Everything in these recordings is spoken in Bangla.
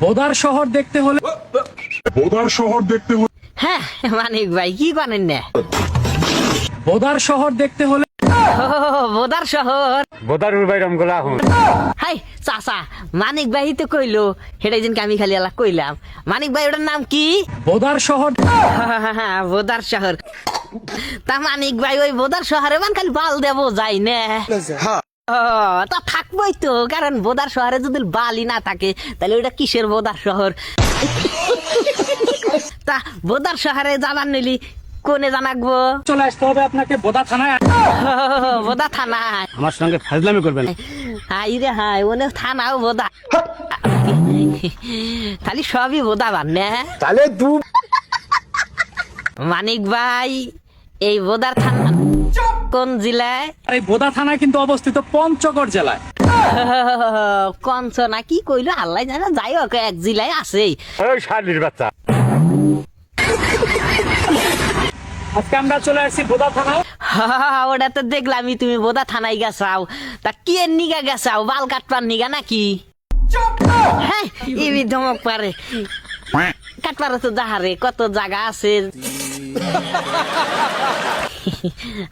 বোদার শহর দেখতে হলে হ্যাঁ মানিক ভাই কি করেন না বোদার শহর দেখতে হলে বোদার শহর বোদার বাইরম গোলা হুন হাই চাচা মানিক ভাই তো কইলো সেটাই দিনকে আমি খালি আলা কইলাম মানিক ভাই ওটার নাম কি বোদার শহর বোদার শহর তা মানিক ভাই ওই বোদার শহরে মান খালি বাল দেবো যাই না ও তা থাকবোই তো কারণ বোদার শহরে যদি বালি না থাকে তাহলে ওইটা কিসের বোদার শহর তা বোদার শহরে জানান নিলি কোনে জানাকবো চলে আসতে হবে আপনাকে বোদা থানায়। বোদা থানা আমার সঙ্গে ফাজলামি করবেন হাই রে হাই ওনে থানাও বোদা খালি সবই বোদা বান্নে তাহলে দু মানিক ভাই এই বোদার থানা কোন জেলায় এই বোদা থানা কিন্তু অবস্থিত পঞ্চগড় জেলায়। কঞ্চ না কি কইলো আল্লাহ জানে যাই হোক এক জেলায় আছে ওই শালির বাচ্চা আজকে আমরা চলে আসছি বোদা থানায়। ওটা তো দেখলামই তুমি বোদা থানায় গেছাও তা কি এর নিগা গেছাও বাল কাটপার নিগা নাকি হ্যাঁ ইবি ধমক পারে কাটপারে তো যাহারে কত জায়গা আছে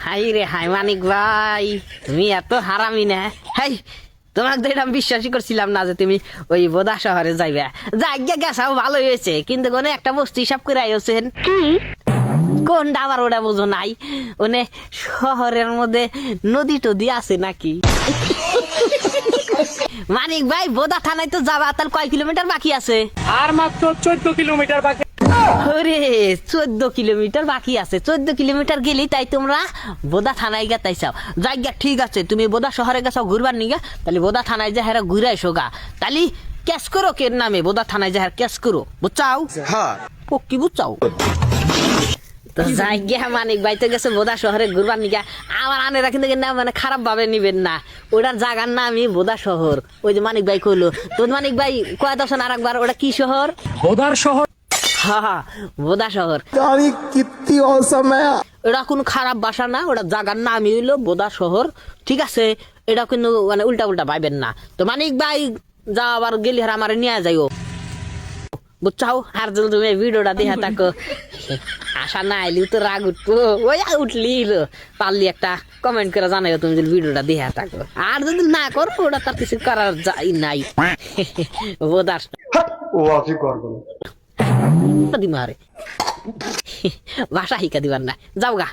হাই রে হাই মানিক ভাই তুমি এত হারামি না হাই তোমাকে তো এটা বিশ্বাসই করছিলাম না যে তুমি ওই বোদা শহরে যাইবে যাইয়া গেছাও ভালো হয়েছে কিন্তু কোনে একটা বস্তু হিসাব করে আইছেন কোনটা আবার ওটা বুঝো নাই ওনে শহরের মধ্যে নদী টদি আছে নাকি মানিক ভাই বোদা থানায় তো যাবা তাহলে কয় কিলোমিটার বাকি আছে আর মাত্র 14 কিলোমিটার বাকি। ওরে 14 কিলোমিটার বাকি আছে 14 কিলোমিটার গেলি তাই তোমরা বোদা থানায় গেতাইছাও জায়গা ঠিক আছে তুমি বোদা শহরে গেছাও ঘুরবার নিগা তাহলে বোদা থানায় যা হেরা ঘুরে এসো গা তাহলে ক্যাশ করো কের নামে বোদা থানায় যা হেরা ক্যাশ করো বুঝছাও হ্যাঁ ও কি বুঝছাও তো জায়গা মানিক ভাই তো গেছে বোদা শহরে ঘুরবার নিগা আমার আনেরা কিন্তু না মানে খারাপ ভাবে নিবেন না ওটার জায়গার নামই বোদা শহর ওই যে মানিক ভাই কইলো তো মানিক ভাই কয় দশন আর একবার ওটা কি শহর বোদার শহর। হ্যাঁ বোদা শহর কিত্তি অসম এটা কোনো খারাপ ভাষা না ওটা জায়গার নামই হইলো বোদা শহর ঠিক আছে এটা কিন্তু মানে উল্টা উল্টা পাইবেন না তো মানিক ভাই যা আবার গেলি হার আমার নিয়ে যাইও বুঝছাও আর যদি তুমি ভিডিওটা দেখা থাকো আশা না আইলি তো রাগ উঠবো ওই উঠলি পারলি একটা কমেন্ট করে জানাইও তুমি যদি ভিডিওটা দেখা থাকো আর যদি না করো ওটা তার কিছু করার যাই নাই বোদার ও আছে করব দিমারে ভাষা শিখা দিবার না যাও গা